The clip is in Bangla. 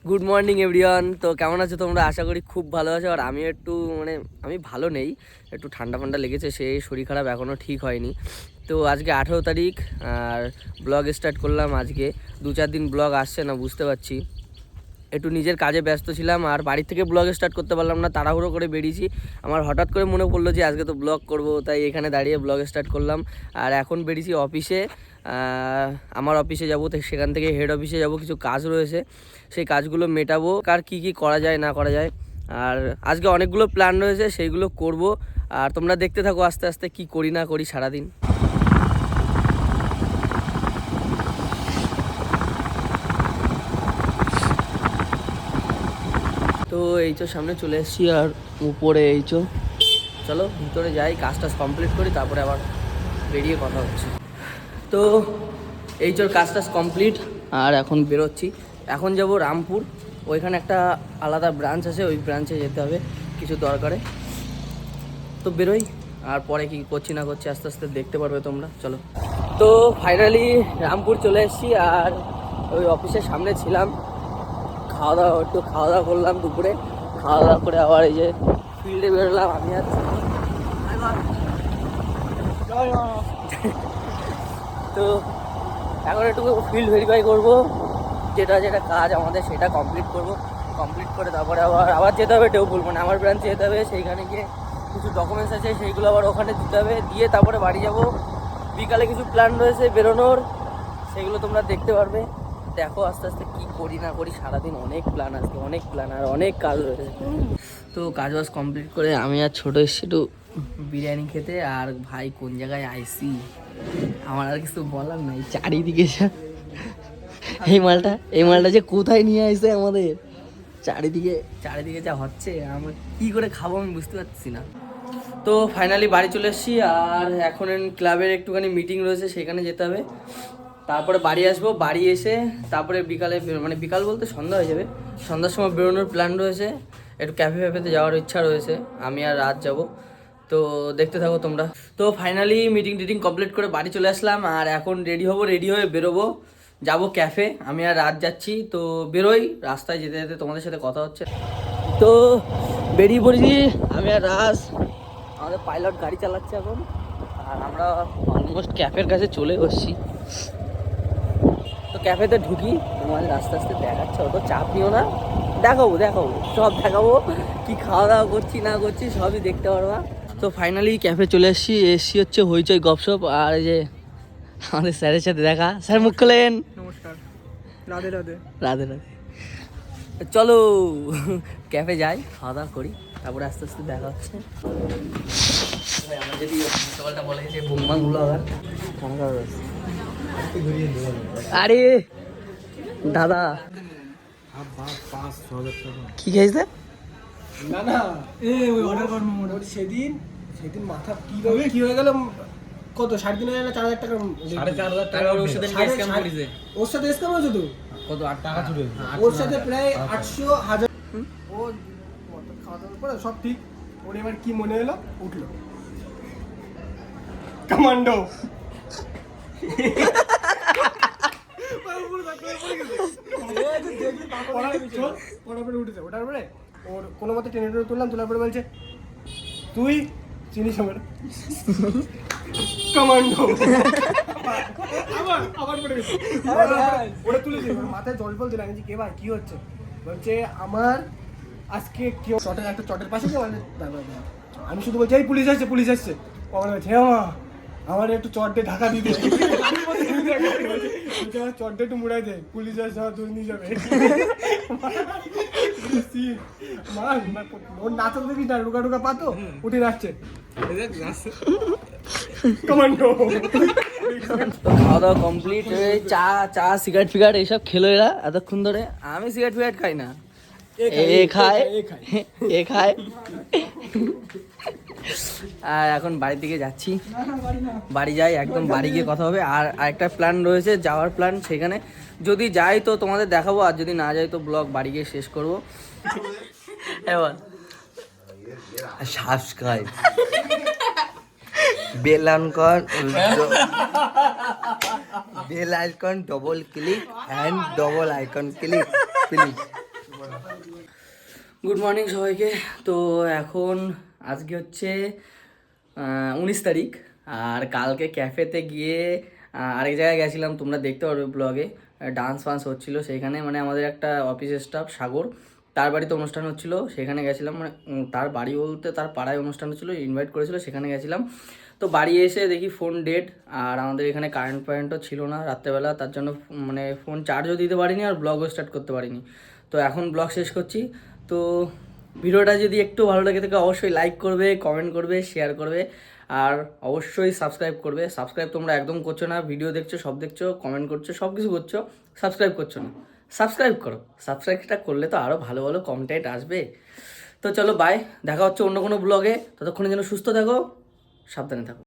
Good morning everyone. তো কেমন আছো তোমরা? আশা করি খুব ভালো আছো। আর আমি একটু আমি ভালো নেই, একটু ঠান্ডা ফান্ডা লেগেছে, সেই শরীর খারাপ এখনও ঠিক হয়নি। তো আজকে 18 তারিখ আর ব্লগ স্টার্ট করলাম। আজকে 2-4 দিন ব্লগ আসছে না, বুঝতে পারছি। একটু নিজের কাজে ব্যস্ত ছিলাম আর বাড়ি থেকে ব্লগ স্টার্ট করতে পারলাম না, তাড়াহুড়ো করে বেরিয়েছি। আমার হঠাৎ করে মনে পড়লো যে আজকে তো ব্লগ করব, তাই এখানে দাঁড়িয়ে ব্লগ স্টার্ট করলাম। আর এখন বেরিয়েছি অফিসে, আমার অফিসে যাব। তো সেখান থেকে হেড অফিসে যাব, কিছু কাজ রয়েছে, সেই কাজগুলো মেটাবো। আর কি করা যায় না করা যায়, আর আজকে অনেকগুলো প্ল্যান রয়েছে, সেইগুলো করব। আর তোমরা দেখতে থাকো আস্তে আস্তে কি করি না করি সারাদিন। তো এই তো সামনে চলে এসেছি আর উপরে এই তো, চলো ভিতরে যাই, কাজটা কমপ্লিট করি, তারপরে আবার বেরিয়ে কথা হচ্ছে। তো এই তোর কাজটা কমপ্লিট আর এখন বেরোচ্ছি। এখন যাব রামপুর, ওইখানে একটা আলাদা ব্রাঞ্চ আছে, ওই ব্রাঞ্চে যেতে হবে কিছু দরকারে। তো বেরোই, আর পরে কি করছি না করছি আস্তে আস্তে দেখতে পারবে তোমরা। চলো। তো ফাইনালি রামপুর চলে এসেছি আর ওই অফিসের সামনে ছিলাম। খাওয়া দাওয়া করলাম দুপুরে। খাওয়া দাওয়া করে আবার এই যে ফিল্ডে বেরোলাম আমি আর তো এখন একটু ফিল্ড ভেরিফাই করবো, যেটা যেটা কাজ আমাদের সেটা কমপ্লিট করব। কমপ্লিট করে তারপরে আবার যেতে হবে টেউপুল, আমার ব্রাঞ্চে যেতে হবে। সেইখানে গিয়ে কিছু ডকুমেন্টস আছে, সেইগুলো আবার ওখানে দিতে হবে, দিয়ে তারপরে বাড়ি যাব। বিকালে কিছু প্ল্যান রয়েছে বেরোনোর, সেগুলো তোমরা দেখতে পারবে। দেখো আস্তে আস্তে কি করি না করি, সারাদিন অনেক প্ল্যান, আজকে অনেক প্ল্যান আর অনেক কাজ রয়েছে। তো কাজ বাজ কমপ্লিট করে আমি আর ছোটো এসেছি একটু বিরিয়ানি খেতে। আর ভাই কোন জায়গায় আইসি আমার আর কিছু বলার নাই, চারিদিকে এই মালটা যে কোথায় নিয়ে আসছে আমাদের, চারিদিকে যা হচ্ছে, আমার কি করে খাবো আমি বুঝতে পারছি না। তো ফাইনালি বাড়ি চলে এসেছি আর এখন ক্লাবের একটুখানি মিটিং রয়েছে, সেখানে যেতে হবে। তারপরে বাড়ি আসবো, বাড়ি এসে তারপরে বিকালে বিকাল বলতে সন্ধ্যা হয়ে যাবে, সন্ধ্যার সময় বেরোনোর প্ল্যান রয়েছে। একটু ক্যাফেতে যাওয়ার ইচ্ছা রয়েছে, আমি আর রাত যাব। তো দেখতে থাকো তোমরা। তো ফাইনালি মিটিং কমপ্লিট করে বাড়ি চলে আসলাম আর এখন রেডি হয়ে বেরোবো, যাব ক্যাফে। আমি আর রাত যাচ্ছি, তো বেরোই। রাস্তায় যেতে যেতে তোমাদের সাথে কথা হচ্ছে। তো বেরিয়ে পড়েছি আমি আর রাজ, আমাদের পাইলট গাড়ি চালাচ্ছে এখন। আর আমরা অলমোস্ট ক্যাফের কাছে চলে এসেছি। তো ক্যাফেতে ঢুকি, তোমাদের আস্তে আস্তে দেখাচ্ছে, অত চাপ নিও না, দেখাবো সব দেখাবো, কি খাওয়া দাওয়া করছি না করছি সবই দেখতে পারবা। তো ফাইনালি ক্যাফে চলে এসছি হচ্ছে হইচই গপসপ। আর এই যে আমাদের স্যারের সাথে দেখা, স্যার মুখ খোলেন। নমস্কার, রাধে রাধে। রাধে রাধে। চলো ক্যাফে যাই, খাওয়া দাওয়া করি, তারপরে আস্তে আস্তে দেখা হচ্ছে। আমার যদি সকালটা বলে যে বোমবাংগুলো আবার আরে দাদা কি খাইছে? না না, ওই অর্ডার করবো সেদিন মাথা কি হয়ে গেল, কত 3,500 না 4,000 টাকা, 4,500 ওর সাথে স্ক্যাম করেছে। ওর সাথে স্ক্যাম হয়েছে তো কত 8 টাকা চুরি, ওর সাথে প্রায় 800,000। ও খাওয়া দাওয়ার পরে সব ঠিক, ওর এবার কি মনে হলো, উঠলো কমান্ডো। উঠেছে, ওটার পরে ওর কোনো মতে টেনে তুললাম, তোলার পরে বলছে তুই চিনিস আমার কমান্ডো। আবার পড়ে গেছে, ওটা তুলেছে, মাথায় জল ফল দিলাম, কে ভাই কি হচ্ছে, বলছে আমার আজকে কেউ একটা চটের পাশে আমি শুধু বলছি এই পুলিশ আসছে। আমার বলছে আমার একটু চট দিয়ে ঢাকা দিতে, চট দিয়ে একটু মুড়াই দে, পুলিশ আসছে আমার ধরে নিয়ে যাবে। ওর নাচল দেখিস না, ঢুকা পাতো উঠে যাচ্ছে কমান্ডো। খাওয়া দাওয়া কমপ্লিট হয়ে চা সিগারেট ফিগারেট এইসব খেলো এরা এতক্ষণ ধরে। আমি সিগারেট ফিগারেট খাই না, এ খায়। আর এখন বাড়ির দিকে যাচ্ছি, বাড়ি যাই, একদম বাড়ি গিয়ে কথা হবে। আর আরেকটা প্ল্যান রয়েছে, যাওয়ার প্ল্যান, সেখানে যদি যাই তো তোমাদের দেখাবো, আর যদি না যাই তো ব্লগ বাড়ি গিয়ে শেষ করবো। এবার subscribe, bell icon double click and double icon click please. Good morning সবাইকে। তো এখন আজকে হচ্ছে 19 তারিখ, আর কালকে ক্যাফেতে গিয়ে আরেক জায়গায় গেছিলাম, তোমরা দেখতে পারবে ব্লগে। ডান্স ফান্স হচ্ছিলো সেইখানে, মানে আমাদের একটা অফিস স্টাফ সাগর, তার বাড়িতে অনুষ্ঠান হচ্ছিল, সেখানে গেছিলাম। মানে তার বাড়ি বলতে তার পাড়ায় অনুষ্ঠান হচ্ছিলো, ইনভাইট করেছিল, সেখানে গেছিলাম। তো বাড়ি এসে দেখি ফোন ডেড, আর আমাদের এখানে কারেন্ট ফারেন্টও ছিল না রাত্রেবেলা, তার জন্য মানে ফোন চার্জও দিতে পারিনি আর ব্লগও স্টার্ট করতে পারিনি। তো এখন ব্লগ শেষ করছি। তো ভিডিওটা যদি একটু ভালো লাগে থাকে অবশ্যই লাইক করবে, কমেন্ট করবে, শেয়ার করবে, আর অবশ্যই সাবস্ক্রাইব করবে। সাবস্ক্রাইব তোমরা একদম করছো না, ভিডিও দেখছো, সব দেখছো, কমেন্ট করছো, সব কিছু করছো, সাবস্ক্রাইব করছো না। সাবস্ক্রাইব করো, সাবস্ক্রাইবটা করলে তো আরও ভালো ভালো কন্টেন্ট আসবে। তো চলো বাই, দেখা হচ্ছে অন্য কোনো ব্লগে। ততক্ষণে যেন সুস্থ থাকো, সাবধানে থাকো।